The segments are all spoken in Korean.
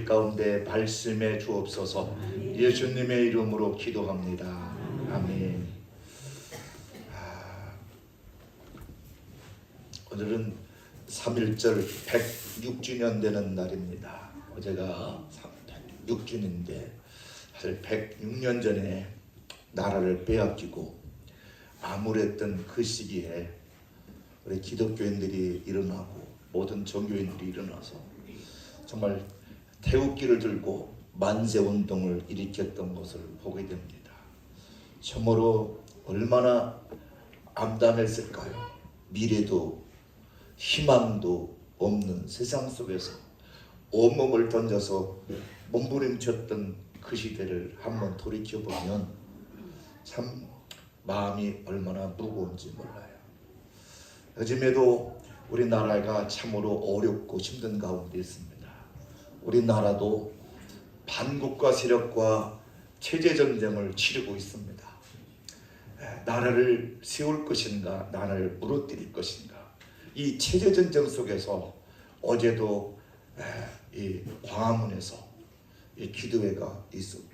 가운데 말씀해 주옵소서. 예수님의 이름으로 기도합니다. 아멘. 오늘은 3.1절 106주년 되는 날입니다. 어제가 106주년인데 사실 106년 전에 나라를 빼앗기고 암울했던 그 시기에 우리 기독교인들이 일어나고 모든 종교인들이 일어나서 정말 태극기를 들고 만세운동을 일으켰던 것을 보게 됩니다. 참으로 얼마나 암담했을까요? 미래도 희망도 없는 세상 속에서 온몸을 던져서 몸부림쳤던 그 시대를 한번 돌이켜보면 참 마음이 얼마나 무거운지 몰라요. 요즘에도 우리나라가 참으로 어렵고 힘든 가운데 있습니다. 우리나라도 반국가 세력과 체제전쟁을 치르고 있습니다. 나라를 세울 것인가, 나라를 무너뜨릴 것인가. 이 체제전쟁 속에서 어제도 이 광화문에서 이 기도회가 있었고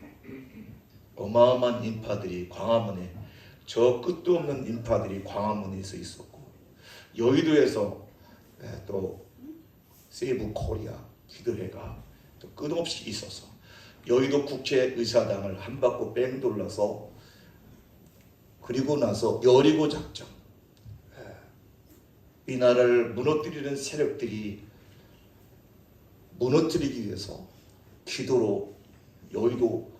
어마어마한 인파들이 광화문에 저 끝도 없는 인파들이 광화문에서 있었고 여의도에서 또 세이브 코리아 기도회가 또 끝없이 있어서 여의도 국회의사당을 한 바퀴 뺑 돌려서 그리고 나서 여리고 작전, 이 나라를 무너뜨리는 세력들이 무너뜨리기 위해서 기도로 여의도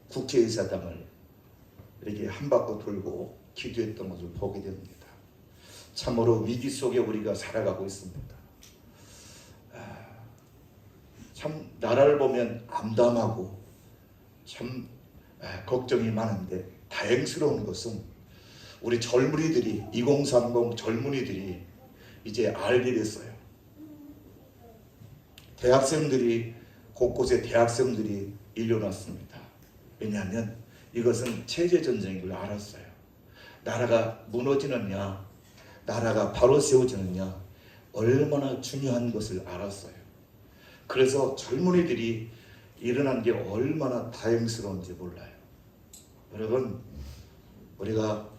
국회의사당을 이렇게 한 바퀴 돌고 기도했던 것을 보게 됩니다. 참으로 위기 속에 우리가 살아가고 있습니다. 참 나라를 보면 암담하고 참 걱정이 많은데 다행스러운 것은 우리 젊은이들이 2030 젊은이들이 이제 알게 됐어요. 대학생들이 곳곳에 대학생들이 일어났습니다. 왜냐하면 이것은 체제전쟁인 걸 알았어요. 나라가 무너지느냐 나라가 바로 세워지느냐 얼마나 중요한 것을 알았어요. 그래서 젊은이들이 일어난 게 얼마나 다행스러운지 몰라요. 여러분, 우리가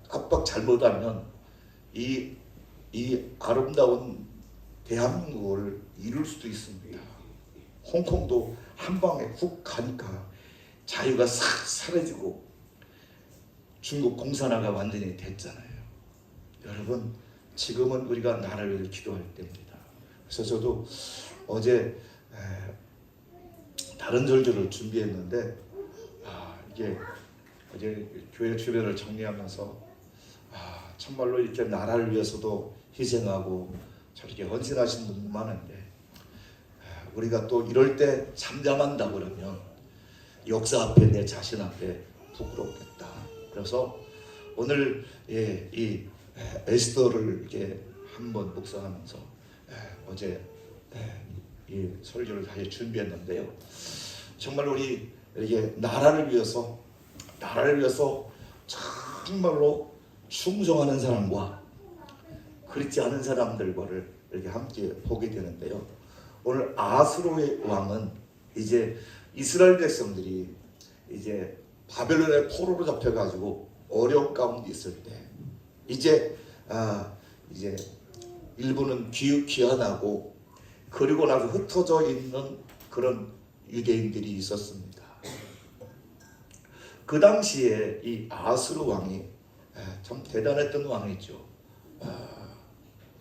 깜빡 잘못하면 이 아름다운 대한민국을 잃을 수도 있습니다. 홍콩도 한 방에 훅 가니까 자유가 싹 사라지고 중국 공산화가 완전히 됐잖아요. 여러분, 지금은 우리가 나라를 위해 기도할 때입니다. 그래서 저도 어제 다른 절들을 준비했는데 이게 어제 교회 주변을 정리하면서 참말로 이렇게 나라를 위해서도 희생하고 저렇게 헌신하신 분들 많은데 우리가 또 이럴 때 잠잠한다 그러면 역사 앞에 내 자신 앞에 부끄럽겠다. 그래서 오늘 이 에스더를 이렇게 한번 묵상하면서 어제 이 설교를 다시 준비했는데요. 정말 우리 이렇게 나라를 위해서 정말로 충성하는 사람과 그렇지 않은 사람들과를 이렇게 함께 보게 되는데요. 오늘 아수르의 왕은 이제 이스라엘 백성들이 이제 바벨론의 포로로 잡혀가지고 어려운 가운데 있을 때 이제 일부는 귀환하고 그리고 나서 흩어져 있는 그런 유대인들이 있었습니다. 그 당시에 이 아수르 왕이 참 대단했던 왕이죠.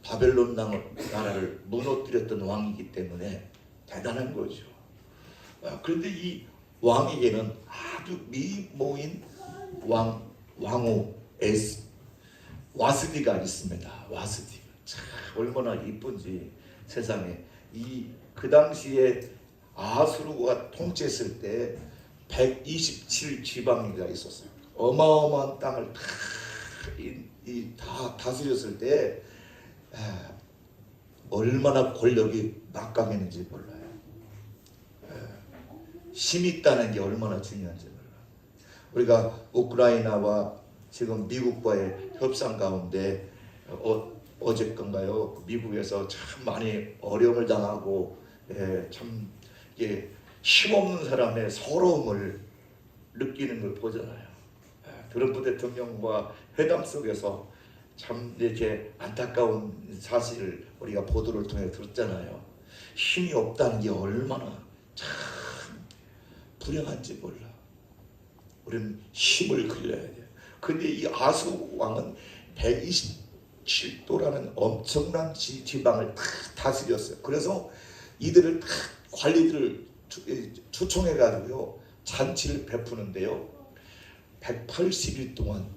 바벨론 나라를 무너뜨렸던 왕이기 때문에 대단한 거죠. 그런데 이 왕에게는 아주 미모인 왕후 와스디가 있습니다. 와스디가 참 얼마나 이쁜지 세상에. 그 당시에 아수르가 통치했을 때 127지방이가 있었어요. 어마어마한 땅을 다 다스렸을 때 얼마나 권력이 막강했는지 몰라요. 힘이 있다는 게 얼마나 중요한지 몰라요. 우리가 우크라이나와 지금 미국과의 협상 가운데 어제건가요? 미국에서 참 많이 어려움을 당하고 참 힘없는 사람의 서러움을 느끼는 걸 보잖아요. 트럼프 대통령과 회담 속에서 참 이렇게 안타까운 사실을 우리가 보도를 통해 들었잖아요. 힘이 없다는 게 얼마나 참 불행한지 몰라. 우리는 힘을 길러야 돼요. 근데 이 아수 왕은 127도라는 엄청난 지방을 다 다스렸어요. 그래서 이들을 다 관리들을 초청해 가지고요 잔치를 베푸는데요, 180일 동안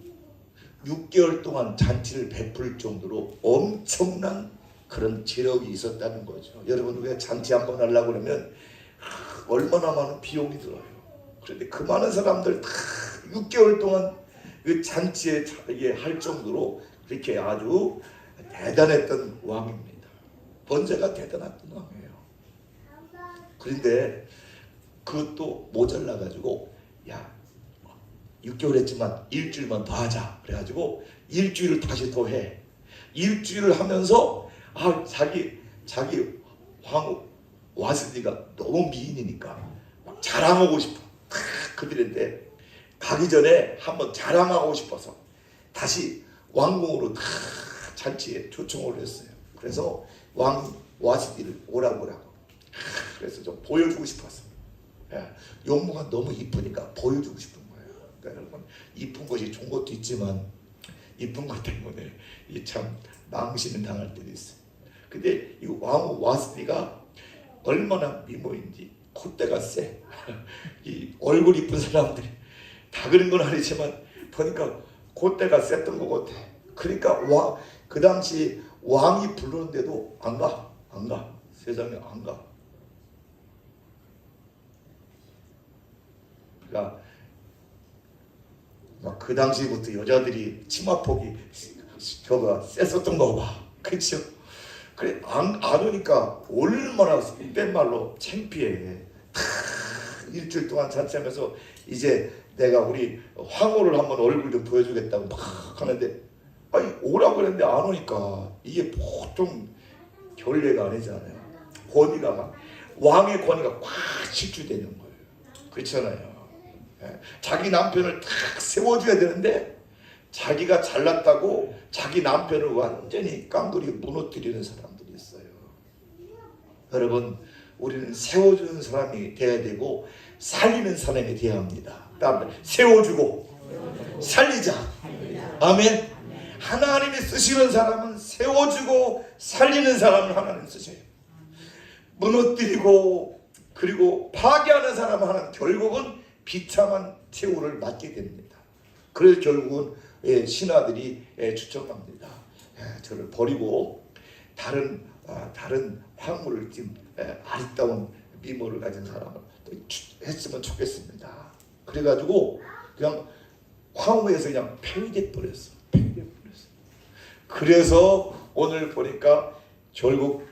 6개월 동안 잔치를 베풀 정도로 엄청난 그런 재력이 있었다는 거죠. 여러분, 왜 잔치 한번 하려고 그러면 얼마나 많은 비용이 들어요. 그런데 그 많은 사람들 다 6개월 동안 그 잔치에 할 정도로 그렇게 아주 대단했던 왕입니다. 번제가 대단했던 왕이에요. 그런데 그것도 모자라 가지고, 야, 6개월 했지만 일주일만 더 하자. 그래가지고 일주일을 다시 더 해. 일주일을 하면서 자기 황후 와스디가 너무 미인이니까 막 자랑하고 싶어. 그들인데 가기 전에 한번 자랑하고 싶어서 다시 왕궁으로 다 잔치에 초청을 했어요. 그래서 왕 와스디를 오라고. 그래서 좀 보여주고 싶었어. 용모가 너무 이쁘니까 보여주고 싶은 거예요. 그러니까 여러분, 이쁜 것이 좋은 것도 있지만 이쁜 것 때문에 참 망신을 당할 때도 있어요. 근데 이 왕후 와스디가 얼마나 미모인지 콧대가 세. 이 얼굴 이쁜 사람들이 다 그런 건 아니지만 보니까 콧대가 셌던 것 같아. 그러니까 그 당시 왕이 부르는데도 안 가. 세상에 안 가. 그러니까 막 그 당시부터 여자들이 치마폭이 셌었던 거 봐. 그렇죠? 그래 안 오니까 얼마나 뺀말로 창피해. 일주일 동안 잔치하면서 이제 내가 우리 황후를 한번 얼굴 좀 보여주겠다고 막 하는데, 아니 오라고 그랬는데 안 오니까 이게 보통 결례가 아니잖아요. 권위가 막 왕의 권위가 꽉 실추되는 거예요. 그렇잖아요. 자기 남편을 탁 세워줘야 되는데 자기가 잘났다고 자기 남편을 완전히 깡그리 무너뜨리는 사람들이 있어요. 여러분, 우리는 세워주는 사람이 돼야 되고 살리는 사람이 돼야 합니다. 세워주고 살리자. 아멘. 하나님이 쓰시는 사람은 세워주고 살리는 사람을 하나님 쓰셔요. 무너뜨리고 그리고 파괴하는 사람은 하나님 결국은 비참한 최후를 맞게 됩니다. 그래서 결국은 신하들이 추천합니다. 저를 버리고 다른 황후를 지금 아리따운 미모를 가진 사람을 했으면 좋겠습니다. 그래가지고 그냥 황후에서 그냥 폐위돼 버렸어. 그래서 오늘 보니까 결국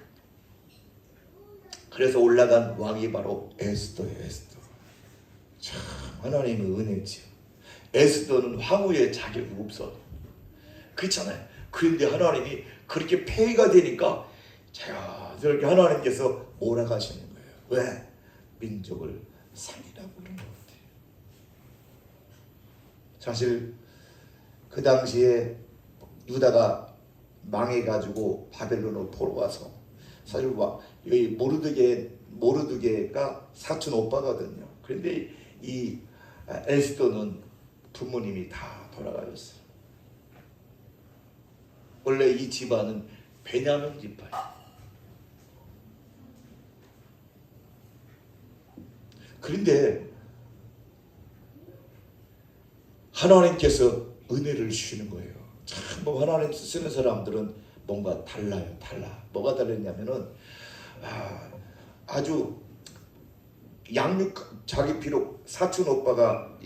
그래서 올라간 왕이 바로 에스더예요. 에스더. 참 하나님의 은혜지요. 에스더는 황후의 자격이 없어. 그렇잖아요. 그런데 하나님이 그렇게 폐위가 되니까 자연스럽게 하나님께서 몰아가시는 거예요. 왜? 민족을 살리라고 그런 것 같아요. 사실 그 당시에 유다가 망해가지고 바벨론으로 돌아와서 사실 여기 모르드게가 사촌 오빠거든요. 그런데 이 에스더는 부모님이 다 돌아가셨어요. 원래 이 집안은 베냐민 집안이에요. 그런데 하나님께서 은혜를 주시는 거예요. 참 하나님 쓰는 사람들은 뭔가 달라요. 뭐가 다르냐면은 아주 자기 비록 사촌 오빠가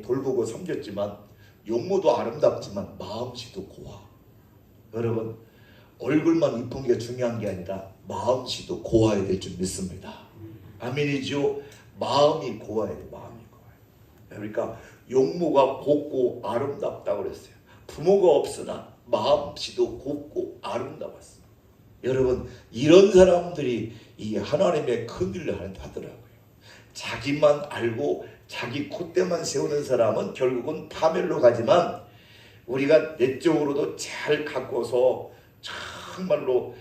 돌보고 섬겼지만 용모도 아름답지만 마음씨도 고와. 여러분, 얼굴만 이쁜 게 중요한 게 아니라 마음씨도 고와야 될 줄 믿습니다. 아멘이죠. 마음이 고와야 돼. 마음이 고와요. 그러니까 용모가 곱고 아름답다고 그랬어요. 부모가 없으나 마음씨도 곱고 아름다웠어. 여러분 이런 사람들이 이 하나님의 큰 일을 하더라고요. 자기만 알고 자기 콧대만 세우는 사람은 결국은 파멸로 가지만 우리가 내적으로도 잘 갖고서 정말로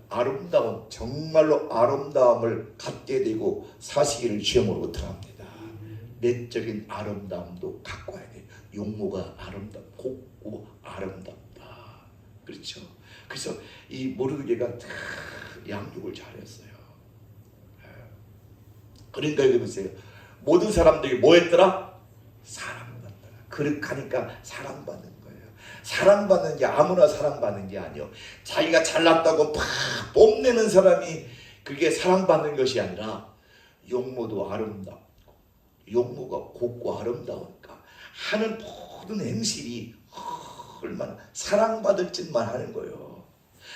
아름다운 정말로 아름다움을 갖게 되고 사시기를 주님으로 부탁합니다. 내적인 아름다움도 갖고 와야 돼요. 용모가 곱고 아름답다. 그렇죠. 그래서 이 모르드게가 양육을 잘했어요. 그러니까 여기 보세요. 모든 사람들이 뭐 했더라? 사랑받더라. 그렇게 사랑받는 거예요. 사랑받는 게 아무나 사랑받는 게 아니요. 자기가 잘났다고 팍 뽐내는 사람이 그게 사랑받는 것이 아니라 용모도 아름답고 용모가 곱고 아름다우니까 하는 모든 행실이 얼마나 사랑받을 짓만 하는 거예요.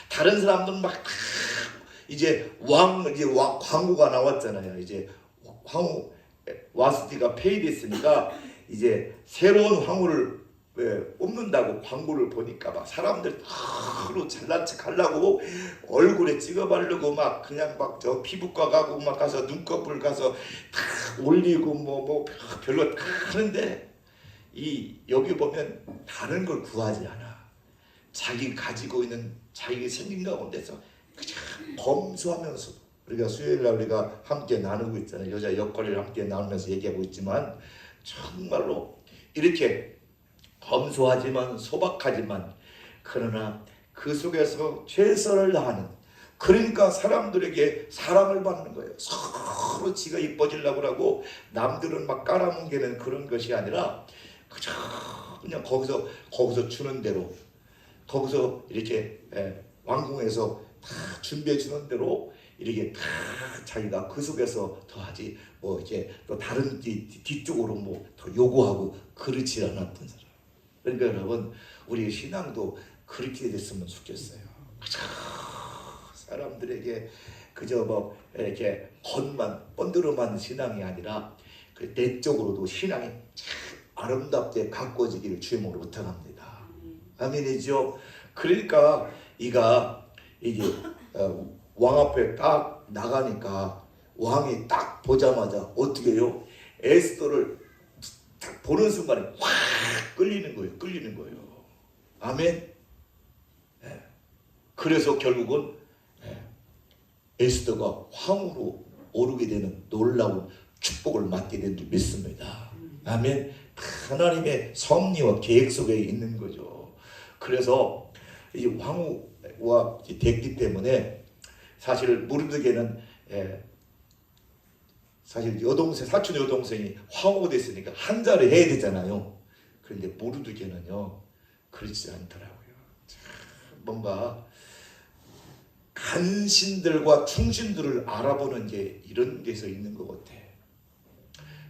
다른 사람들은 막 이제 광고가 나왔잖아요. 이제 황후 와스티가 폐위됐으니까 이제 새로운 황후를 뽑는다고 광고를 보니까 막 사람들 하루 잘난 척 하려고 얼굴에 찍어 바르고 막 그냥 막 저 피부과 가고 막 가서 눈꺼풀 가서 다 올리고 뭐 별로 다 하는데 여기 보면 다른 걸 구하지 않아. 자기 가지고 있는 자기 생긴 가운데서 그냥 검소하면서 우리가 수요일날 우리가 함께 나누고 있잖아요. 여자 옆거리를 함께 나누면서 얘기하고 있지만 정말로 이렇게 검소하지만 소박하지만 그러나 그 속에서 최선을 다하는 그러니까 사람들에게 사랑을 받는 거예요. 서로 지가 이뻐지려고 하고 남들은 막 깔아뭉개는 그런 것이 아니라 그냥 거기서 주는 대로 거기서 이렇게 왕궁에서 다 준비해 주는 대로 이렇게 다 자기가 그 속에서 더하지 뭐 이제 또 다른 뒤쪽으로 뭐 더 요구하고 그렇지 않았던 사람. 그러니까 여러분 우리 신앙도 그렇게 됐으면 좋겠어요. 사람들에게 그저 뭐 이렇게 번드름한 신앙이 아니라 그 내적으로도 신앙이 참 아름답게 가꿔지기를 주님으로 부탁합니다. 아멘이죠. 그러니까 이가 이제 왕 앞에 딱 나가니까 왕이 딱 보자마자 어떻게 해요? 에스더를 딱 보는 순간에 확 끌리는 거예요. 아멘. 그래서 결국은 에스더가 황후로 오르게 되는 놀라운 축복을 받게 된 줄 믿습니다. 아멘. 하나님의 섭리와 계획 속에 있는 거죠. 그래서 이 황후와 됐기 때문에 사실 모르드게는 사실 사촌 여동생이 황후가 됐으니까 한자를 해야 되잖아요. 그런데 모르드게는요 그렇지 않더라고요. 뭔가 간신들과 충신들을 알아보는 게 이런 데서 있는 것 같아.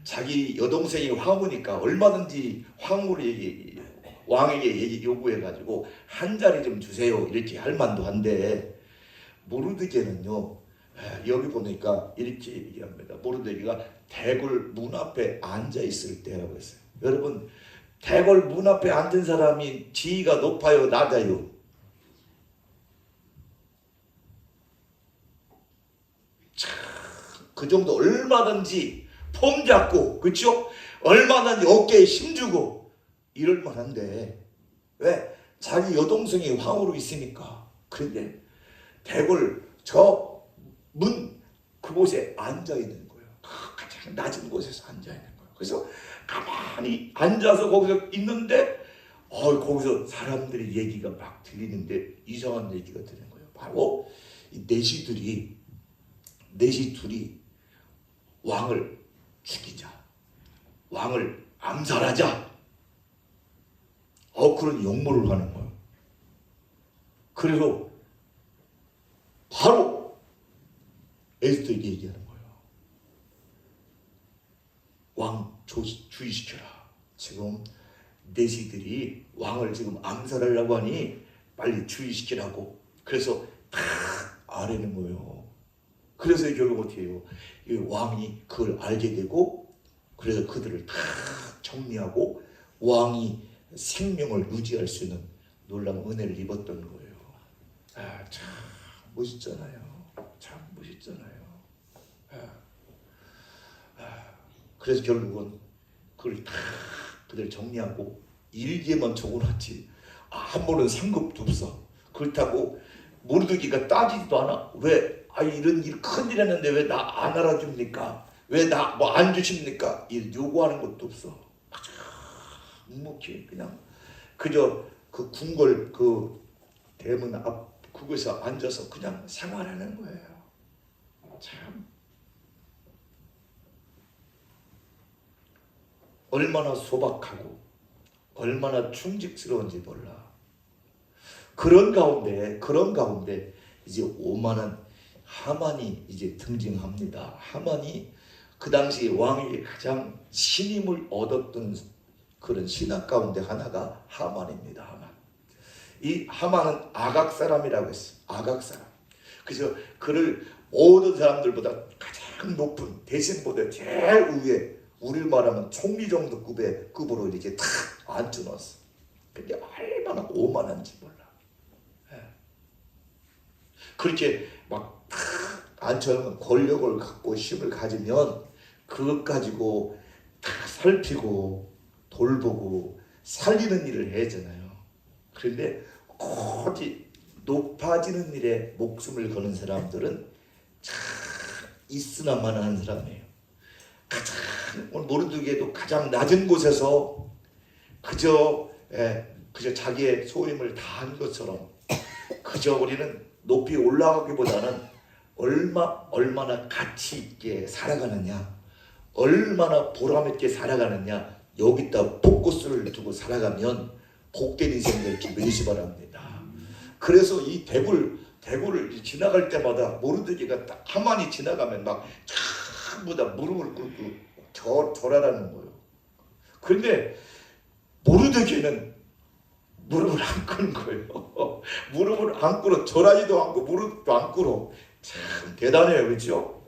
자기 여동생이 황후니까 얼마든지 왕에게 요구해가지고 한 자리 좀 주세요 이렇게 할 만도 한데 모르드게는요 여기 보니까 이렇게 얘기합니다. 모르드게가 대궐 문 앞에 앉아 있을 때라고 했어요. 여러분 대궐 문 앞에 앉은 사람이 지위가 높아요 낮아요? 그 정도 얼마든지 폼 잡고 그렇죠? 얼마든지 어깨에 힘주고 이럴 만한데 왜? 자기 여동생이 황후로 있으니까. 그런데 대궐 저 문 그곳에 앉아 있는 거예요. 가장 낮은 곳에서 앉아 있는 거예요. 그래서 가만히 앉아서 거기서 있는데 거기서 사람들의 얘기가 막 들리는데 이상한 얘기가 들리는 거예요. 바로 이 내시 둘이 왕을 죽이자, 왕을 암살하자, 그런 용모를 하는 거예요. 그래서 바로 에스더에게 얘기하는 거예요. 왕 주의시켜라. 지금 내시들이 왕을 지금 암살하려고 하니 빨리 주의시키라고. 그래서 다 아뢰는 거예요. 그래서 결국 어떻게 해요? 이 왕이 그걸 알게 되고 그래서 그들을 다 정리하고 왕이 생명을 유지할 수 있는 놀라운 은혜를 입었던 거예요. 참 멋있잖아요. 참 멋있잖아요. 그래서 결국은 그걸 다 그들 정리하고 일기에만 적어놨지 아무런 상급도 없어. 그렇다고 모르드기가 따지지도 않아. 왜 이런 일 큰일 했는데 왜 나 안 알아줍니까? 왜 나 뭐 안 주십니까? 일 요구하는 것도 없어. 아주 묵묵히 그냥 그저 그 궁궐 그 대문 앞 그곳에 앉아서 그냥 생활하는 거예요. 참 얼마나 소박하고 얼마나 충직스러운지 몰라. 그런 가운데 이제 오만한 하만이 이제 등장합니다. 하만이 그 당시 왕에게 가장 신임을 얻었던 그런 신하 가운데 하나가 하만입니다. 하만. 이 하만은 아각 사람이라고 했어요. 아각 사람. 그래서 그를 모든 사람들보다 가장 높은 대신보다 제일 위에 우리를 말하면 총리 정도 급으로 이렇게 탁 앉혀놨어. 근데 얼마나 오만한지 몰라. 그렇게 막 탁 앉혀놓으면 권력을 갖고 힘을 가지면 그것 가지고 다 살피고 돌보고 살리는 일을 해야잖아요. 그런데 어디 높아지는 일에 목숨을 거는 사람들은 참 있으나마나한 사람이에요. 가장 모르드게도 가장 낮은 곳에서 그저 자기의 소임을 다한 것처럼 그저 우리는 높이 올라가기보다는 얼마나 가치 있게 살아가느냐, 얼마나 보람 있게 살아가느냐, 여기다 포커스를 두고 살아가면 복된 인생이 될 줄 믿으시 바랍니다. 그래서 이 대구를 지나갈 때마다 모르드게가 딱 하만이 지나가면 막 전부 다 무릎을 꿇고 절하라는 거예요. 그런데 모르드게는 무릎을 안 꿇는 거예요. 무릎을 안 꿇어. 절하지도 않고 무릎도 안 꿇어. 참 대단해요. 그렇죠?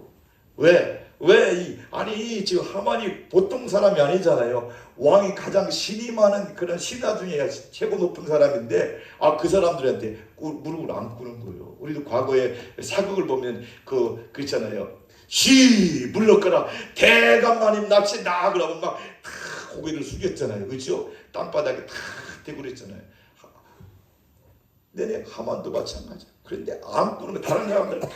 아니 지금 하만이 보통 사람이 아니잖아요. 왕이 가장 신이 많은 그런 신하 중에 최고 높은 사람인데 그 사람들한테 무릎을 안 꿇는 거예요. 우리도 과거에 사극을 보면 그렇잖아요. 물러가라 대감마님 납시다 그러고 막 고개를 숙였잖아요. 그렇죠? 땅바닥에 다 대고 그랬잖아요. 내내 하만도 마찬가지야. 그런데 안 꿇는 거 다른 사람들 다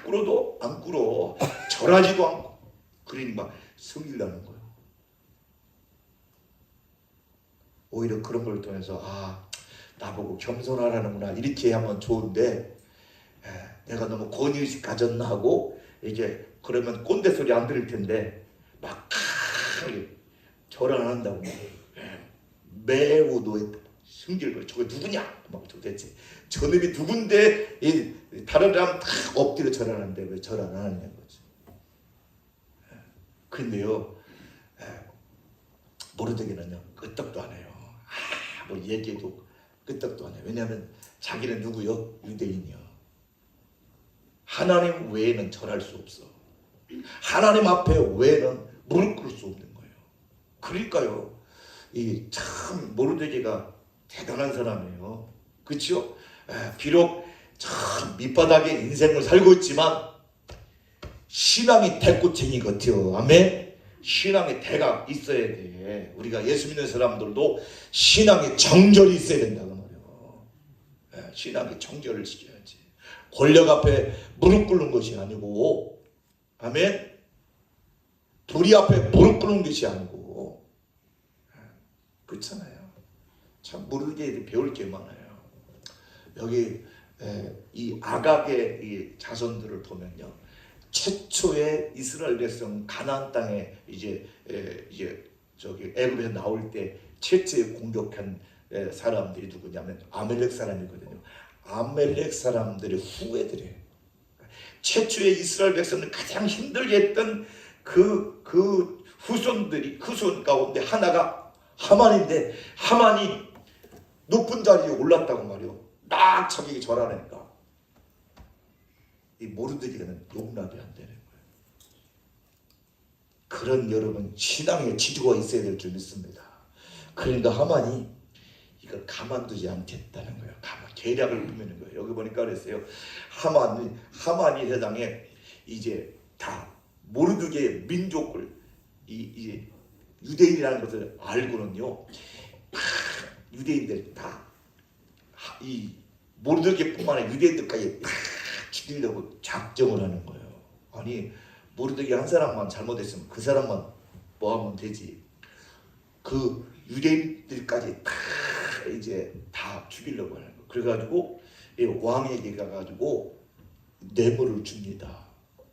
꿇어도 안 꿇어. 절하지도 않고. 그러니 막 성질 나는 거예요. 오히려 그런 걸 통해서 나보고 겸손하라는구나 이렇게 하면 좋은데 내가 너무 권위의식 가졌나 하고 이제 그러면 꼰대 소리 안 들을 텐데 막 절 안 한다고 매우 노했다. 승질걸 저거 누구냐? 막 도대체 저놈이 누군데 다른 사람 다 엎드려 절하는데 왜 절 안 하느냐는 거지. 근데요 모르드게는요 끄떡도 안 해요. 뭐 얘기해도 끄떡도 안 해요. 왜냐하면 자기는 누구요? 유대인이요. 하나님 외에는 절할 수 없어. 하나님 앞에 외에는 무릎 꿇을 수 없는 거예요. 그러니까요 이 참 모르드게가 대단한 사람이에요. 그렇죠? 비록 참 밑바닥에 인생을 살고 있지만 신앙이 대꽃쟁이 같아요. 아멘. 신앙의 대가 있어야 돼. 우리가 예수 믿는 사람들도 신앙의 정절이 있어야 된다고 말이에요. 신앙의 정절을 지켜야지. 권력 앞에 무릎 꿇는 것이 아니고, 아멘. 불의 앞에 무릎 꿇는 것이 아니고, 그렇잖아요. 참 모르게 배울 게 많아요. 여기 이 아각의 이 자손들을 보면요, 최초의 이스라엘 백성 가나안 땅에 이제 저기 애굽에서 나올 때 최초에 공격한 사람들이 누구냐면 아멜렉 사람이거든요. 아멜렉 사람들의 후예들이에요. 최초의 이스라엘 백성을 가장 힘들게 했던 그 후손 가운데 하나가 하만인데 하만이 높은 자리에 올랐다고 말이요. 딱 자기에게 절하니까 이 모르드게는 용납이 안 되는 거예요. 그런 여러분 신앙의 지주가 있어야 될 줄 믿습니다. 그러니까 하만이 이걸 가만두지 않겠다는 거예요. 계략을 꾸미는 거예요. 여기 보니까 그랬어요. 하만이 세상에 이제 다 모르드게의 민족을 이 유대인이라는 것을 알고는요, 유대인들 다 이 모르드게뿐만 아니라 유대인들까지 다 죽이려고 작정을 하는 거예요. 아니 모르드게 한 사람만 잘못했으면 그 사람만 뭐 하면 되지. 그 유대인들까지 다 이제 다 죽이려고 하는 거예요. 그래가지고 왕에게 가가지고 뇌물을 줍니다.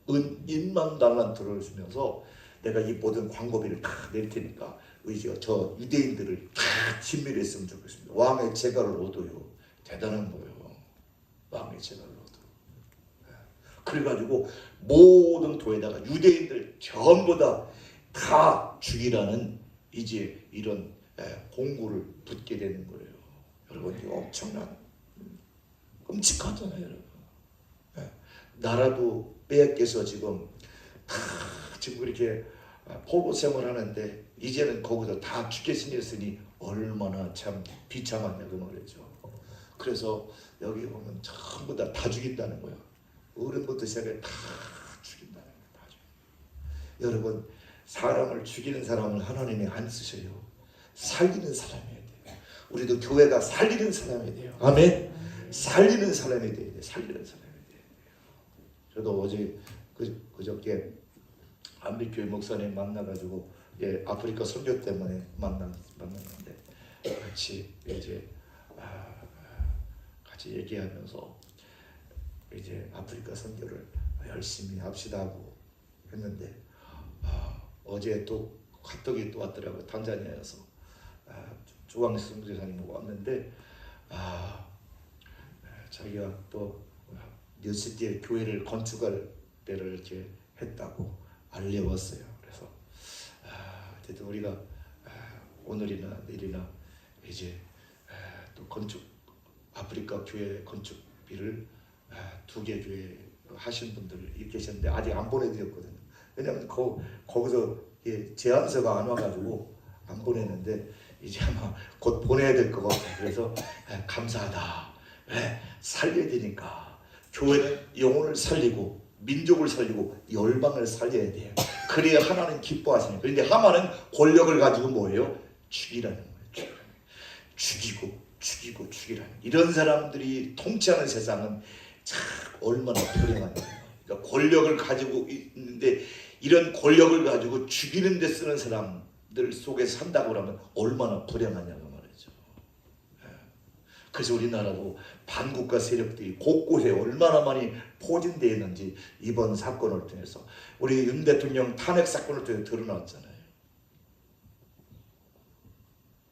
은 1만 달란트를 주면서 내가 이 모든 광고비를 다 낼 테니까 저 유대인들을 다 진멸했으면 좋겠습니다. 왕의 재갈을 얻어요. 대단한 거예요. 왕의 재갈을 얻어. 그래가지고 모든 도에다가 유대인들 전부 다 죽이라는 이제 이런 공고를 붙게 되는 거예요. 여러분 이거 엄청난 끔찍하잖아요. 여러분. 나라도 빼앗겨서 지금 그렇게 포로 생활하는데 이제는 거기서 다 죽게 생겼으니 얼마나 참 비참하냐고 말이죠. 그래서 여기 보면 전부 다 죽인다는 거예요. 어른부터 시작해 다 죽인다는 거예요. 다 죽인다. 여러분 사람을 죽이는 사람을 하나님이 안 쓰셔요. 살리는 사람이어야 돼요. 우리도 교회가 살리는 사람이 돼요. 아멘. 살리는 사람이 돼야 돼요. 살리는 사람이 돼야 돼요. 저도 어제 그저께 안비교회 목사님 만나가지고 아프리카 선교 때문에 만났는데 같이 이제 같이 얘기하면서 이제 아프리카 선교를 열심히 합시다 하고 했는데 어제 또 카톡이 또 왔더라고요. 탄자니아에서 조광식 선교사님 왔는데 자기가 또 뉴시티에 교회를 건축할 때를 이렇게 했다고 알려왔어요. 그래서 어쨌든 우리가 오늘이나 내일이나 이제 또 아프리카 교회 건축비를 2개 교회 하신 분들 계셨는데 아직 안 보내드렸거든요. 왜냐하면 거기서 제안서가 안 와가지고 안 보내는데 이제 아마 곧 보내야 될 것 같아요. 그래서 감사하다. 살려야 되니까 교회는 영혼을 살리고 민족을 살리고 열방을 살려야 돼요. 그래야 하나님 기뻐하시는 거예요. 그런데 하만은 권력을 가지고 뭐예요? 죽이라는 거예요. 죽이고 죽이라는 이런 사람들이 통치하는 세상은 참 얼마나 불행하냐. 그러니까 권력을 가지고 있는데 이런 권력을 가지고 죽이는 데 쓰는 사람들 속에 산다고 하면 얼마나 불행하냐고 말이죠. 그래서 우리나라도 반국가 세력들이 곳곳에 얼마나 많이 포진되어 있는지 이번 사건을 통해서 우리 윤 대통령 탄핵 사건을 통해 드러났잖아요.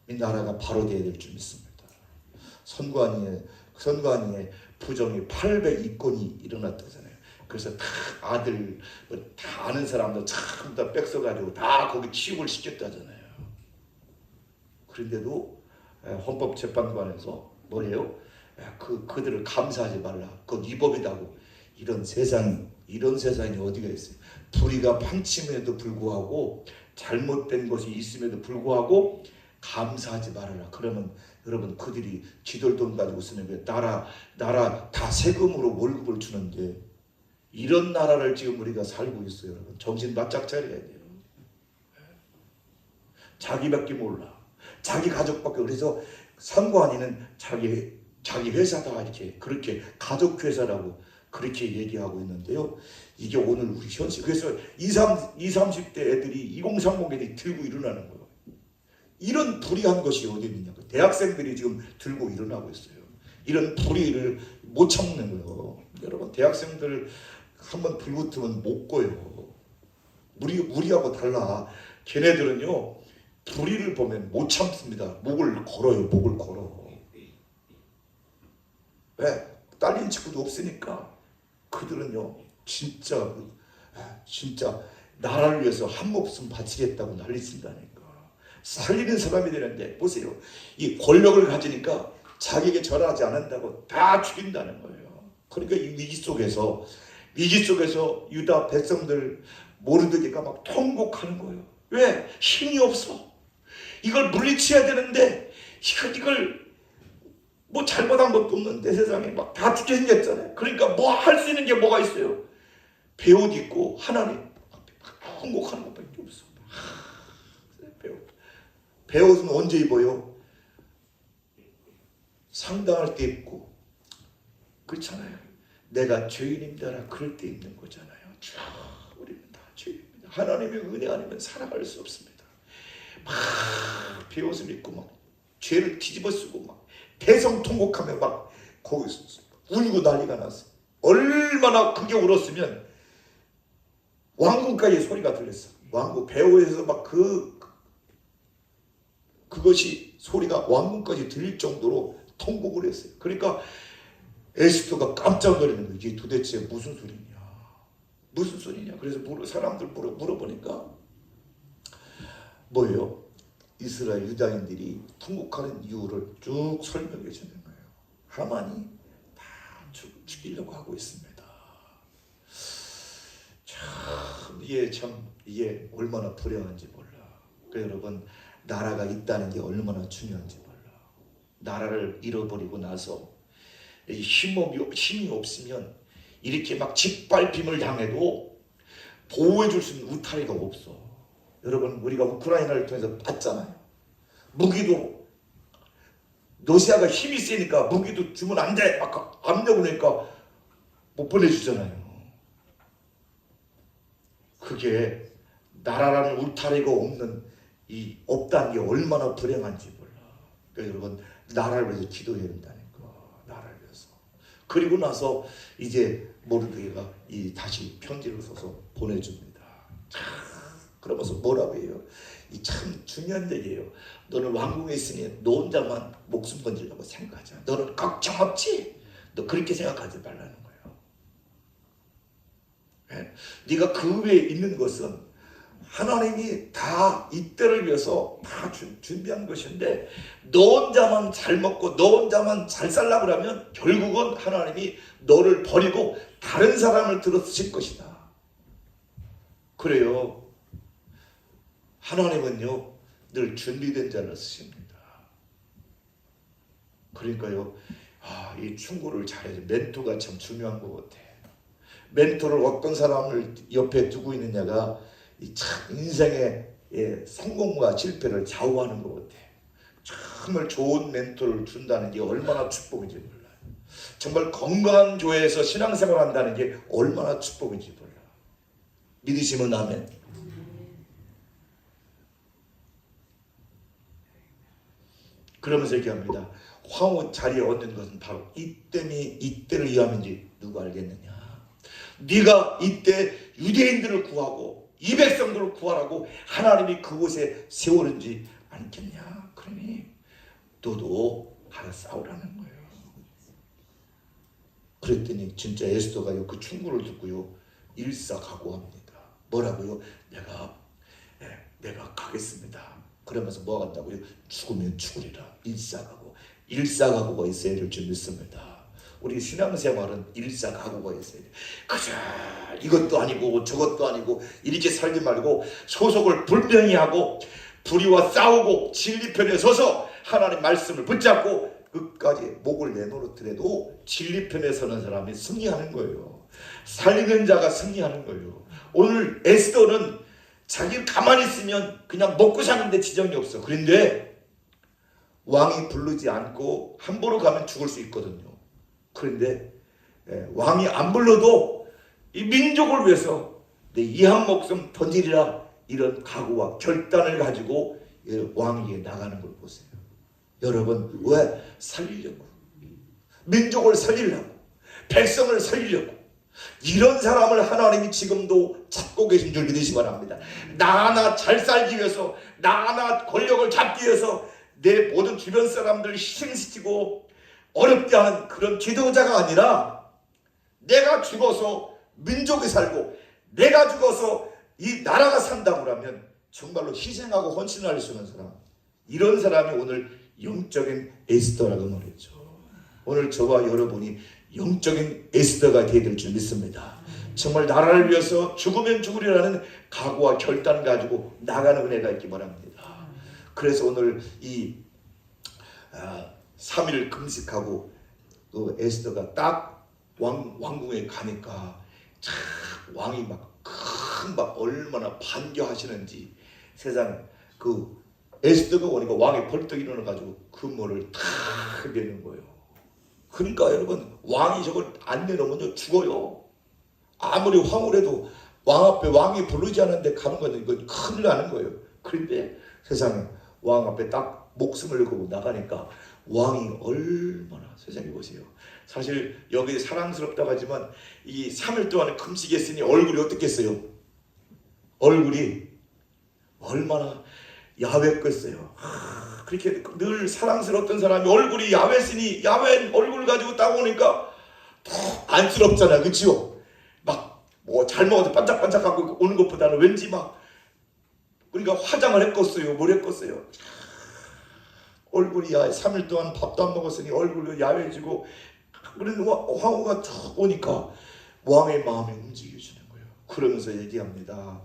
이 나라가 바로 돼야 될 줄 믿습니다. 선관위의 부정이 802건이 일어났다잖아요. 그래서 다 아들 다 아는 사람들 전부 다 뺏어가지고 다 거기 취업을 시켰다잖아요. 그런데도 헌법재판관에서 뭐래요? 그들을 감사하지 말라. 그건 위법이다고. 이런 세상이 어디가 있어요? 불의가 판침에도 불구하고 잘못된 것이 있음에도 불구하고 감사하지 말아라. 그러면 여러분 그들이 지들 돈 가지고 쓰는 게 나라 다 세금으로 월급을 주는데 이런 나라를 지금 우리가 살고 있어요. 여러분 정신 바짝 차려야 돼요. 자기밖에 몰라. 자기 가족밖에. 그래서 선관위는 자기 회사다 이렇게 그렇게 가족 회사라고 그렇게 얘기하고 있는데요. 이게 오늘 우리 현실. 그래서 20, 30대 애들이 2030 애들이 들고 일어나는 거예요. 이런 불의한 것이 어디 있느냐고. 대학생들이 지금 들고 일어나고 있어요. 이런 불의를 못 참는 거예요. 여러분 대학생들 한번 불붙으면 못 꺼요. 우리하고 달라. 걔네들은요 불의를 보면 못 참습니다. 목을 걸어. 왜? 딸린 친구도 없으니까. 그들은요 진짜 나라를 위해서 한 목숨 바치겠다고 난리 친다니까. 살리는 사람이 되는데 보세요. 이 권력을 가지니까 자기에게 절하지 않는다고 다 죽인다는 거예요. 그러니까 이 위기 속에서 유다 백성들 모르드게가 막 통곡하는 거예요. 왜? 힘이 없어. 이걸 물리쳐야 되는데 이걸 뭐 잘못한 것도 없는데 세상에 막 다 죽게 생겼잖아요. 그러니까 뭐 할 수 있는 게 뭐가 있어요? 배옷 입고 하나님 항복하는 것밖에 없어. 배옷은 언제 입어요? 상당할 때 입고, 그렇잖아요. 내가 죄인입니다라 그럴 때 입는 거잖아요. 우리는 다 죄인입니다. 하나님의 은혜 아니면 살아갈 수 없습니다. 막 배옷을 입고 막 죄를 뒤집어 쓰고 막 대성통곡하며 막 거기서 울고 난리가 났어. 얼마나 크게 울었으면 왕궁까지 소리가 들렸어. 왕궁 배후에서 막 그것이 소리가 왕궁까지 들릴 정도로 통곡을 했어요. 그러니까 에스더가 깜짝 놀라는 거예요. 이게 도대체 무슨 소리냐? 무슨 소리냐? 그래서 사람들 물어보니까 뭐예요? 이스라엘 유다인들이 통곡하는 이유를 쭉 설명해 주는 거예요. 하만이 다 죽이려고 하고 있습니다. 참 이게 얼마나 불행한지 몰라. 그러니까 여러분, 나라가 있다는 게 얼마나 중요한지 몰라. 나라를 잃어버리고 나서 힘이 없으면 이렇게 막 짓밟힘을 당해도 보호해 줄 수 있는 울타리가 없어. 여러분, 우리가 우크라이나를 통해서 봤잖아요. 무기도 러시아가 힘이 세니까 무기도 주면 안 돼 막 압력을 하니까 못 보내주잖아요. 그게 나라라는 울타리가 없다는 게 얼마나 불행한지 몰라. 그러니까 여러분, 나라를 위해서 기도해야 된다니까. 나라를 위해서. 그리고 나서 이제 모르드게가 다시 편지를 써서 보내줍니다. 그러면서 뭐라고 해요? 이 참 중요한 얘기예요. 너는 왕궁에 있으니 너 혼자만 목숨 건지려고 생각하지 마. 너는 걱정 없지? 너 그렇게 생각하지 말라는 거예요. 네? 네가 그 위에 있는 것은 하나님이 다 이때를 위해서 다 준비한 것인데, 너 혼자만 잘 먹고 너 혼자만 잘 살라고 하면 결국은 하나님이 너를 버리고 다른 사람을 들어 쓰실 것이다. 그래요. 하나님은요, 늘 준비된 자를 쓰십니다. 그러니까요, 이 충고를 잘해줘. 멘토가 참 중요한 것 같아. 멘토를 어떤 사람을 옆에 두고 있느냐가 참 인생의 성공과 실패를 좌우하는 것 같아. 정말 좋은 멘토를 준다는 게 얼마나 축복인지 몰라요. 정말 건강한 교회에서 신앙생활 한다는 게 얼마나 축복인지 몰라요. 믿으시면 아멘. 그러면서 얘기합니다. 황후 자리에 얻는 것은 바로 이때를 위함인지 누가 알겠느냐? 네가 이때 유대인들을 구하고 이 백성들을 구하라고 하나님이 그곳에 세우는지 않겠냐? 그러니 너도 하나 싸우라는 거예요. 그랬더니 진짜 에스더가요, 그 충고를 듣고요, 일사각오합니다. 뭐라고요? 내가 가겠습니다. 그러면서 뭐 한다고요? 죽으면 죽으리라. 일사각오가 있어야 될 줄 믿습니다. 우리 신앙생활은 일사각오가 있어야 돼. 그저 이것도 아니고 저것도 아니고 이렇게 살지 말고 소속을 분명히 하고 불의와 싸우고 진리 편에 서서 하나님 말씀을 붙잡고 끝까지 목을 내놓더라도 진리 편에 서는 사람이 승리하는 거예요. 살리는 자가 승리하는 거예요. 오늘 에스더는 자기는 가만히 있으면 그냥 먹고 사는데 지정이 없어. 그런데 왕이 부르지 않고 함부로 가면 죽을 수 있거든요. 그런데 왕이 안 불러도 이 민족을 위해서 내 이 한 목숨 던지리라, 이런 각오와 결단을 가지고 왕위에 나가는 걸 보세요. 여러분, 왜? 살리려고. 민족을 살리려고. 백성을 살리려고. 이런 사람을 하나님이 지금도 찾고 계신 줄 믿으시기 바랍니다. 나 하나 잘 살기 위해서, 나 하나 권력을 잡기 위해서 내 모든 주변 사람들을 희생시키고 어렵게 하는 그런 지도자가 아니라, 내가 죽어서 민족이 살고 내가 죽어서 이 나라가 산다고 하면 정말로 희생하고 헌신할 수 있는 사람, 이런 사람이 오늘 영적인 에스더라고 말했죠. 오늘 저와 여러분이 영적인 에스더가 되어야 될 줄 믿습니다. 정말 나라를 위해서 죽으면 죽으리라는 각오와 결단 가지고 나가는 은혜가 있기 바랍니다. 그래서 오늘 이 3일 금식하고 그 에스더가 딱 왕궁에 가니까 참 왕이 막 얼마나 반겨하시는지 세상에 그 에스더가 오니까 왕이 벌떡 일어나가지고 그 뭐를 탁 내는 거예요. 그러니까 여러분 왕이 저걸 안 내놓으면 죽어요. 아무리 황홀 해도 왕 앞에 왕이 부르지 않은데 가는 건 이건 큰일 나는 거예요. 그런데 세상에 왕 앞에 딱 목숨을 걸고 나가니까 왕이 얼마나 세상에 보세요. 사실 여기 사랑스럽다고 하지만 이 3일 동안 금식했으니 얼굴이 어떻겠어요? 얼굴이 얼마나 야외겠어요. 그렇게 늘 사랑스럽던 사람이 얼굴이 야외으니 야외 얼굴 가지고 딱 오니까 더 안쓰럽잖아요. 그렇죠? 막 뭐 잘 먹어도 반짝반짝하고 오는 것보다는 왠지 막 우리가 화장을 했겠어요. 뭘 했겠어요. 얼굴이 3일 동안 밥도 안 먹었으니 얼굴이 야외지고 그런 황후가 쭉 오니까 왕의 마음이 움직여지는 거예요. 그러면서 얘기합니다.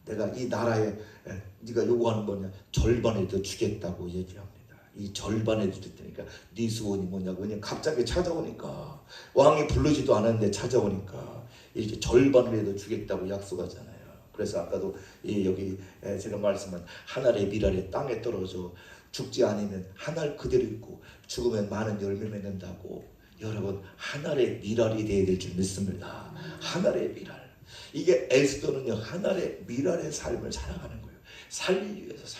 내가 이 나라에 네가 요구하는 거냐 절반에 더 주겠다고 얘기합니다. 이 절반에 주겠다니까 네 소원이 뭐냐고. 그냥 갑자기 찾아오니까 왕이 부르지도 않았는데 찾아오니까 이렇게 절반을 더 주겠다고 약속하잖아요. 그래서 아까도 여기 제가 말씀한 한 알의 밀알이 땅에 떨어져 죽지 않으면 한 알 그대로 있고 죽으면 많은 열매 맺는다고. 여러분 한 알의 밀알이 되어야 될 줄 믿습니다. 한 알의 밀알. 이게 에스더는요 한 알의 밀알의 삶을 살아가는 거예요. 살리기 위해서.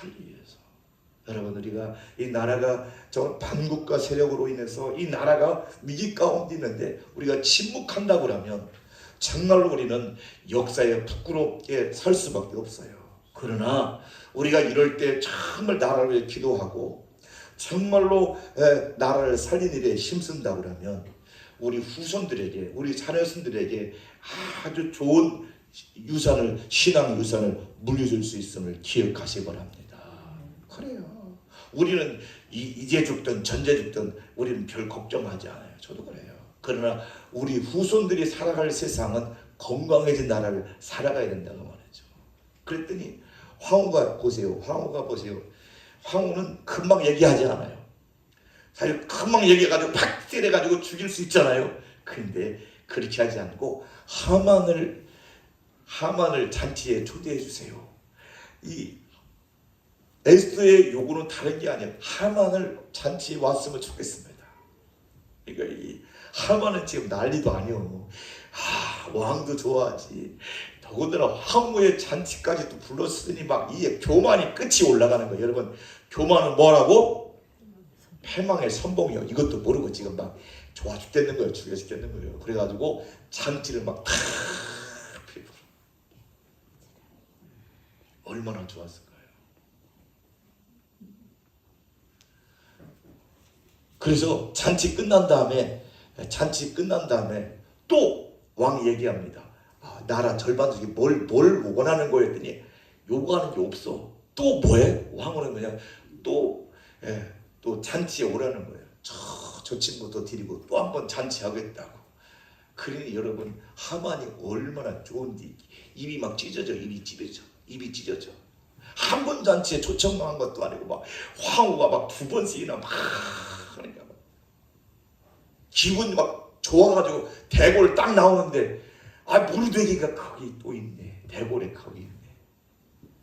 여러분 우리가 이 나라가 정말 반국가 세력으로 인해서 이 나라가 위기 가운데 있는데 우리가 침묵한다고 하면 정말로 우리는 역사에 부끄럽게 살 수밖에 없어요. 그러나 우리가 이럴 때 정말 나라를 위해 기도하고 정말로 나라를 살리는 일에 힘쓴다고 하면 우리 후손들에게 우리 자녀손들에게 아주 좋은 유산을 신앙 유산을 물려줄 수 있음을 기억하시기 바랍니다. 그래요. 우리는 이제 죽든 전제 죽든 우리는 별 걱정하지 않아요. 저도 그래요. 그러나 우리 후손들이 살아갈 세상은 건강해진 나라를 살아가야 된다고 말이죠. 그랬더니 황후가 보세요. 황후는 금방 얘기하지 않아요. 사실 금방 얘기해가지고 팍 때려가지고 죽일 수 있잖아요. 근데 그렇게 하지 않고 하만을 잔치에 초대해 주세요. 이 에스더의 요구는 다른 게 아니에요. 하만을 잔치에 왔으면 좋겠습니다. 그러니까 이 하만은 지금 난리도 아니요. 왕도 좋아하지. 더군다나 황후의 잔치까지 또 불렀으니 막 이게 교만이 끝이 올라가는 거예요. 여러분 교만은 뭐라고? 패망의 선봉이요. 이것도 모르고 지금 막 좋아 죽겠는 거예요. 죽여 죽겠는 거예요. 그래가지고 잔치를 막 다 얼마나 좋았을까요? 그래서 잔치 끝난 다음에 또 왕이 얘기합니다. 나라 절반 주기 뭘 원하는 거였더니 요구하는 게 없어. 또 뭐해? 왕은 그냥 또 잔치에 오라는 거예요. 저 친구도 데리고 또 한 번 잔치하겠다고. 그러니 여러분 하만이 얼마나 좋은지 입이 막 찢어져. 한 번 잔치에 초청만 한 것도 아니고 막 황후가 막 2번씩이나 막 그러니까 기분 막 좋아가지고 대골 딱 나오는데 모르되기가 거기 또 있네. 대골에 거기 있네.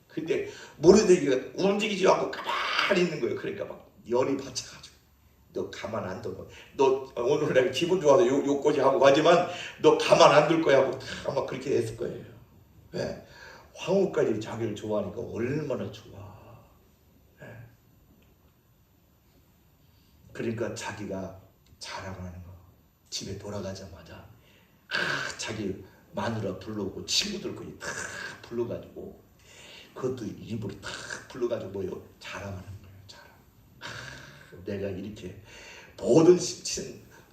근데 모르되기가 움직이지 않고 가만히 있는 거예요. 그러니까 막 열이 받쳐가지고 너 가만 안 둬. 너 오늘 내가 기분 좋아서 요거지 하고 가지만 너 가만 안 둘 거야 하고 아마 그렇게 했을 거예요. 왜? 황후까지 자기를 좋아하니까 얼마나 좋아. 그러니까 자기가 자랑하는 거. 집에 돌아가자마자 자기 마누라 불러오고 친구들까지 다 불러가지고 그것도 입으로 다 불러가지고 뭐요? 자랑하는 거예요. 자랑. 내가 이렇게 모든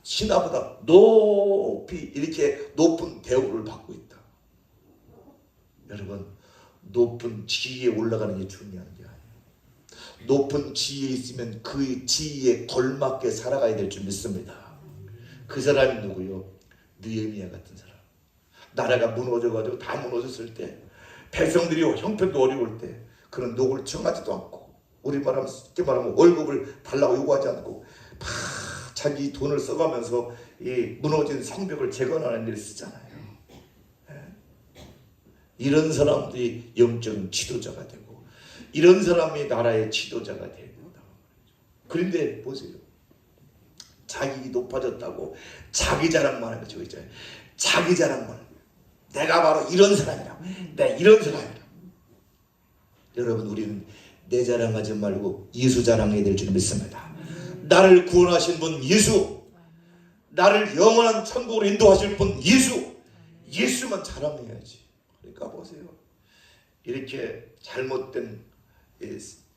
신하보다 높이 이렇게 높은 대우를 받고 있다. 여러분 높은 지위에 올라가는 게 중요한 게 아니에요. 높은 지위에 있으면 그 지위에 걸맞게 살아가야 될 줄 믿습니다. 그 사람이 누구요? 느헤미야 같은 사람. 나라가 무너져가지고 다 무너졌을 때 백성들이 형편도 어려울 때 그런 녹을 청하지도 않고 우리 말하면 쉽게 말하면 월급을 달라고 요구하지 않고 막 자기 돈을 써가면서 이 무너진 성벽을 재건하는 일을 쓰잖아요. 이런 사람들이 영적인 지도자가 되고 이런 사람이 나라의 지도자가 되고. 그런데 보세요. 자기 높아졌다고 자기 자랑만 하는 거죠. 있잖아요. 자기 자랑만. 내가 바로 이런 사람이라고. 내가 이런 사람이라고. 여러분, 우리는 내 자랑하지 말고 예수 자랑해야 될 줄 믿습니다. 나를 구원하신 분 예수, 나를 영원한 천국으로 인도하실 분 예수, 예수만 자랑해야지. 그러니까 보세요. 이렇게 잘못된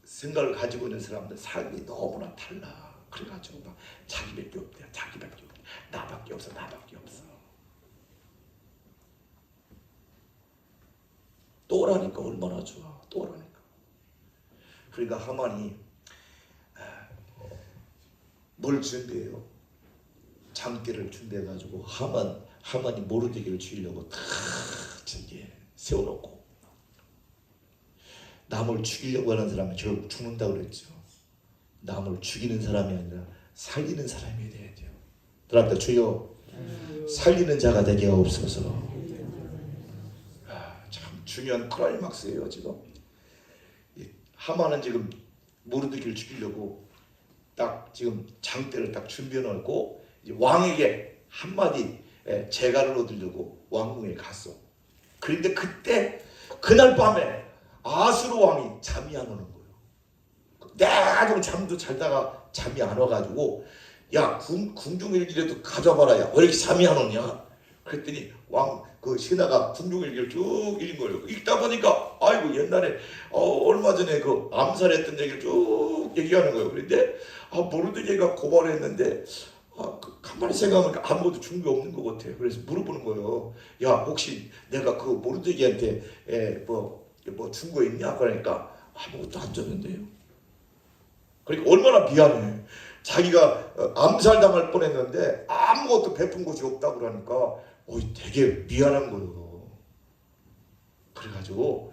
생각을 가지고 있는 사람들 삶이 너무나 달라. 그래가지고 막 자기밖에 없대요. 자기밖에 없대. 나밖에 없어. 나밖에 없어. 또라니까 얼마나 좋아. 또라니까. 그러니까 하만이 뭘 준비해요? 장대를 준비해가지고 하만이 모르드게를 죽이려고 다 저기 세워놓고, 남을 죽이려고 하는 사람은 결국 죽는다고 그랬죠. 남을 죽이는 사람이 아니라 살리는 사람이 돼야 돼요. 그러니까 주여 살리는 자가 되게 없어서. 참 중요한 클라이막스예요. 지금 하만은 지금 모르드게를 죽이려고 딱 지금 장대를 딱 준비해 놓고 왕에게 한마디 재가를 얻으려고 왕궁에 갔어. 그런데 그때 그날 밤에 아수르 왕이 잠이 안 오는 거예요. 내가 좀 잠도 잘다가 잠이 안 와가지고, 야, 궁중일기라도 가져와봐라. 야, 왜 이렇게 잠이 안 오냐? 그랬더니 그 신하가 궁중일기를 쭉 읽은 거예요. 읽다 보니까 아이고 옛날에 얼마 전에 그 암살했던 얘기를 쭉 얘기하는 거예요. 그런데 모르드게가 고발을 했는데 가만히 생각하니까 아무것도 준 게 없는 것 같아요. 그래서 물어보는 거예요. 야, 혹시 내가 그 모르드게한테 뭐 준 거 있냐? 그러니까 아무것도 안 줬는데요. 그러니까 얼마나 미안해. 자기가 암살당할 뻔했는데 아무것도 베푼 것이 없다고 그러니까 되게 미안한 거예요. 그래가지고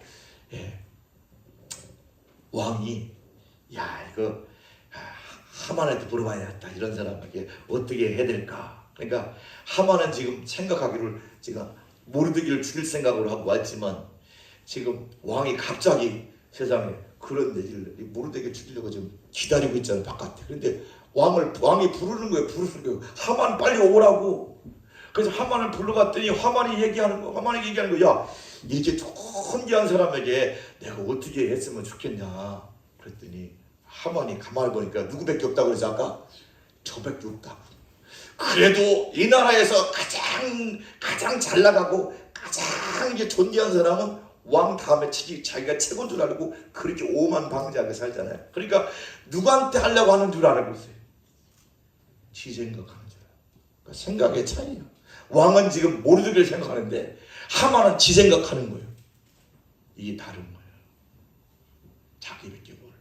왕이 야, 이거 하만한테 물어봐야겠다. 이런 사람에게 어떻게 해야 될까? 그러니까 하만은 지금 생각하기를 지금 모르드게를 죽일 생각으로 하고 왔지만, 지금 왕이 갑자기 세상에 그런 얘기를 모르드게 죽이려고 지금 기다리고 있잖아요, 바깥에. 그런데 왕이 부르는 거예요. 하만 빨리 오라고. 그래서 하만을 불러갔더니 하만이 얘기하는 거. 야, 이렇게 존귀한 사람에게 내가 어떻게 했으면 좋겠냐. 그랬더니 하만이 가만히 보니까 누구밖에 없다고 그래서 아까 저밖에 없다고. 그래도 이 나라에서 가장 잘 나가고 가장 이게 존귀한 사람은 왕 다음에 자기가 최고인 줄 알고 그렇게 오만방자하게 살잖아요. 그러니까 누구한테 하려고 하는 줄 알고 있어요. 지 생각하는 줄 알아요. 그러니까 생각의 차이예요. 왕은 지금 모르드게를 생각하는데 하만은 지 생각하는 거예요. 이게 다른 거예요. 자기밖에 몰라.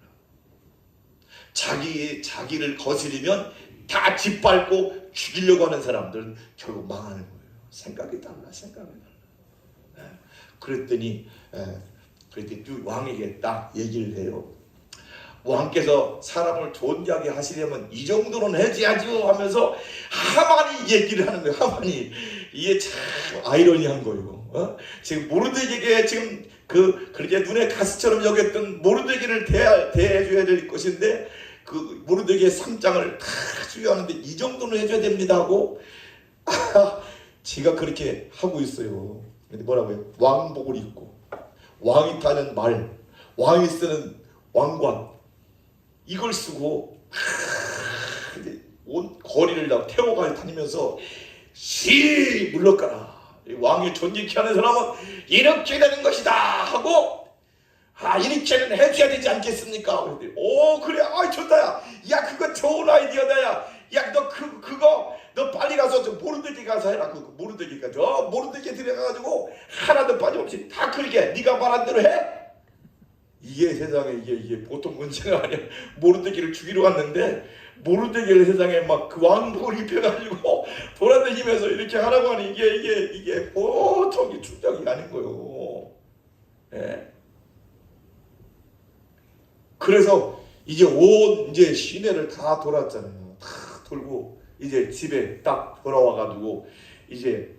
자기를 거스리면 다 짓밟고 죽이려고 하는 사람들은 결국 망하는 거예요. 생각이 달라. 그랬더니 왕에게 딱 얘기를 해요. 왕께서 사람을 존귀하게 하시려면 이 정도는 해줘야죠 하면서 하만이 얘기를 하는 거예요. 하만이 이게 참 아이러니한 거예요. 지금 모르드게에게 지금 그렇게 눈에 가시처럼 여겼던 모르드게를 대해줘야 될 것인데 그 모르드게의 상장을 다 수여하는데 이 정도는 해줘야 됩니다 하고 지가 그렇게 하고 있어요. 근데 뭐라고요? 왕복을 입고 왕이 타는 말, 왕이 쓰는 왕관 이걸 쓰고 온 거리를 다 태워가 다니면서 시 물러가라. 왕이 존귀케 하는 사람은 이렇게 되는 것이다 하고 이렇게는 해줘야 되지 않겠습니까? 그래, 좋다. 야, 그거 좋은 아이디어다. 야, 너 그거 너 빨리 가서 저 모르드게 가서 해라. 그 모르드게가 저 모르드게 들어가가지고 하나도 빠짐없이 다 그렇게 네가 말한 대로 해. 이게 세상에 이게 보통 문제가 아니야. 모르드게를 죽이러 왔는데 모르드게를 세상에 막 그 왕복을 입혀가지고 돌아다니면서 이렇게 하라고 하니 이게 보통 충격이 아닌 거예요. 예. 그래서 이제 온 이제 시내를 다 돌았잖아요. 다 돌고 이제 집에 딱 돌아와가지고 이제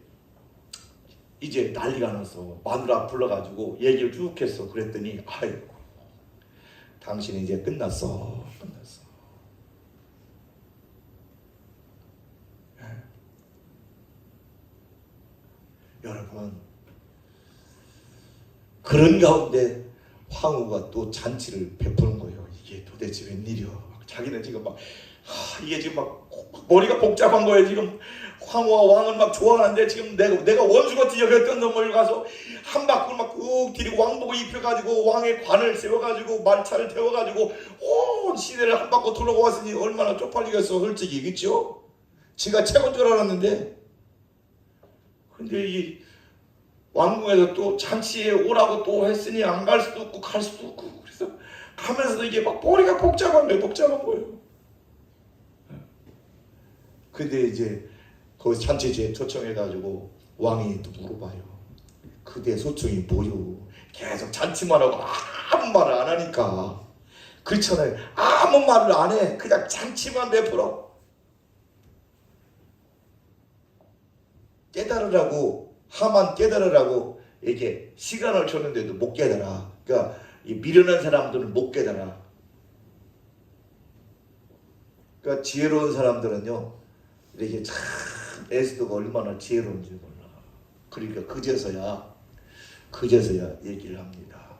난리가 났어. 마누라 불러가지고 얘기를 쭉 했어. 그랬더니 아이고 당신이 이제 끝났어. 여러분, 그런 가운데 황후가 또 잔치를 베푸는 거예요. 이게 도대체 웬일이야. 자기는 지금 막 이게 지금 막 머리가 복잡한 거예요. 지금 황후와 왕은 막 좋아하는데 지금 내가 원수같이 여겼던 놈을 가서 한 바퀴를 막 꾹 들이고 왕복을 입혀가지고 왕의 관을 세워가지고 말차를 태워가지고 온 시내를 한 바퀴 돌아가 왔으니 얼마나 쪽팔리겠어. 솔직히 그렇죠? 지가 최고인 줄 알았는데, 근데 이 왕궁에서 또 잔치에 오라고 또 했으니 안 갈 수도 없고 갈 수도 없고, 그래서 가면서도 이게 막 머리가 복잡한 거예요. 근데 이제 거기 잔치지에 초청해가지고 왕이 또 물어봐요. 그대 소청이 뭐요? 계속 잔치만 하고 아무 말을 안 하니까. 그렇잖아요. 아무 말을 안 해. 그냥 잔치만 베풀어. 깨달으라고, 하만 깨달으라고 이렇게 시간을 줬는데도 못 깨달아. 그러니까 미련한 사람들은 못 깨달아. 그러니까 지혜로운 사람들은요, 이렇게 참 에스더가 얼마나 지혜로운지 몰라. 그러니까 그제서야 얘기를 합니다.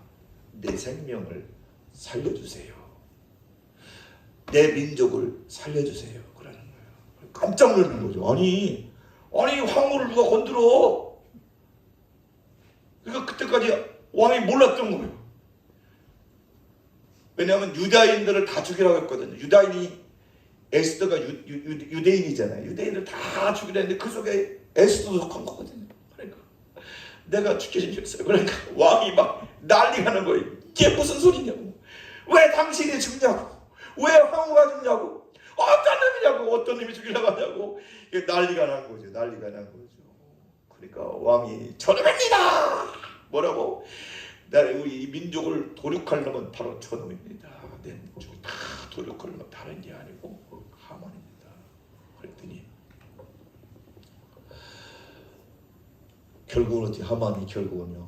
내 생명을 살려주세요. 내 민족을 살려주세요. 그러는 거예요. 깜짝 놀란 거죠. 아니 황후를 누가 건드려? 그러니까 그때까지 왕이 몰랐던 거예요. 왜냐하면 유다인들을 다 죽이라고 했거든요. 유다인이, 에스더가 유대인이잖아요. 유대인을 다 죽이라 했는데 그 속에 에스더도 속한 거거든요. 그러니까 내가 죽게 생겼어요. 그러니까 왕이 막 난리가 나는 거예요. 이게 무슨 소리냐고. 왜 당신이 죽냐고. 왜 황후가 죽냐고. 어떤 놈이 죽이려고 하냐고. 이게 난리가 난 거죠. 그러니까 왕이 저놈입니다. 뭐라고? 우리 민족을 도륙할 놈은 바로 저놈입니다. 내 민족을 다 도륙할 놈은 다른 게 아니고 하만입니다. 그랬더니 결국은 어떻게 하만이 결국은요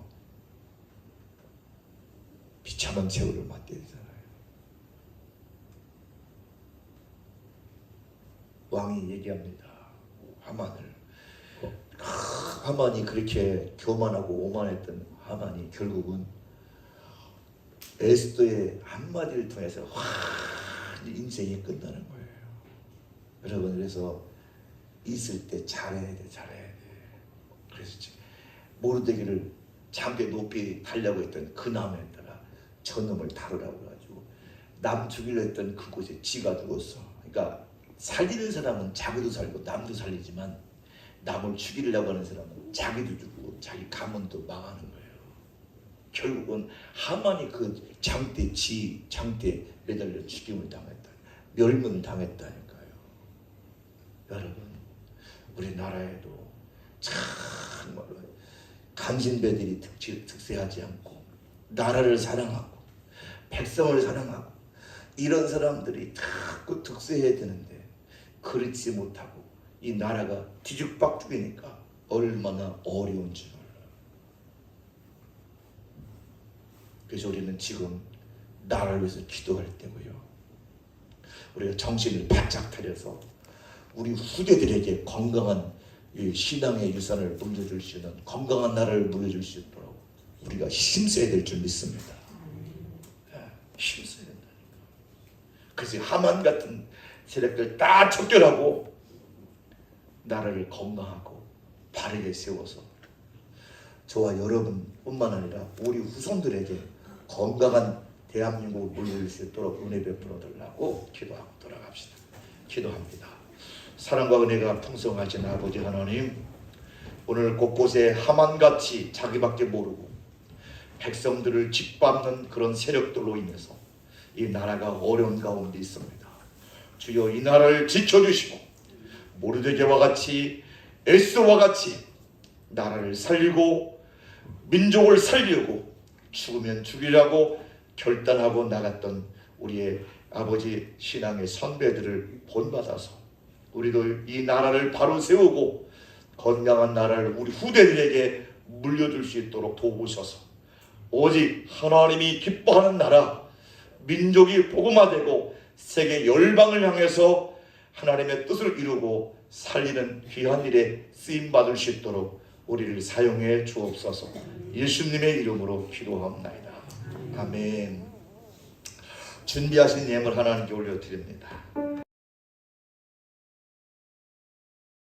비참한 최후를 맞게 되잖아요. 왕이 얘기합니다. 하만이 그렇게 교만하고 오만했던 하만이 결국은 에스더의 한마디를 통해서 인생이 끝나는 거예요. 여러분, 그래서 있을 때 잘해야 돼. 그래서 모르드게를 장대 높이 달려고 했던 그 나무에다가 저놈을 다루라고 해가지고 남 죽이려 했던 그곳에 지가 죽었어. 그러니까 살리는 사람은 자기도 살고 남도 살리지만 남을 죽이려고 하는 사람은 자기도 죽고 자기 가문도 망하는 거예요. 결국은 하만이 그 장대 매달려 죽임을 당했다. 멸문을 당했다니까요. 여러분, 우리나라에도 정말로 간신배들이 득세하지 않고 나라를 사랑하고 백성을 사랑하고 이런 사람들이 자꾸 득세해야 되는데 그렇지 못하고 이 나라가 뒤죽박죽이니까 얼마나 어려운지 몰라. 그래서 우리는 지금 나라를 위해서 기도할 때고요. 우리가 정신을 바짝 차려서 우리 후대들에게 건강한 이 신앙의 유산을 물려줄 수 있는 건강한 나라를 물려줄 수 있도록 우리가 힘써야 될 줄 믿습니다. 힘써야 된다니까. 그래서 하만 같은 세력들 다 척결하고 나라를 건강하고 바르게 세워서 저와 여러분뿐만 아니라 우리 후손들에게 건강한 대한민국을 물려줄 수 있도록 은혜 베풀어 달라고 기도하고 돌아갑시다. 기도합니다. 사랑과 은혜가 풍성하신 아버지 하나님, 오늘 곳곳에 하만같이 자기밖에 모르고 백성들을 짓밟는 그런 세력들로 인해서 이 나라가 어려운 가운데 있습니다. 주여, 이 나라를 지켜주시고 모르드게와 같이 에스더와 같이 나라를 살리고 민족을 살리고 죽으면 죽이라고 결단하고 나갔던 우리의 아버지 신앙의 선배들을 본받아서 우리도 이 나라를 바로 세우고 건강한 나라를 우리 후대들에게 물려줄 수 있도록 도우셔서 오직 하나님이 기뻐하는 나라, 민족이 복음화되고 세계 열방을 향해서 하나님의 뜻을 이루고 살리는 귀한 일에 쓰임받을 수 있도록 우리를 사용해 주옵소서. 예수님의 이름으로 기도합나이다. 아멘. 준비하신 예물 하나님께 올려드립니다.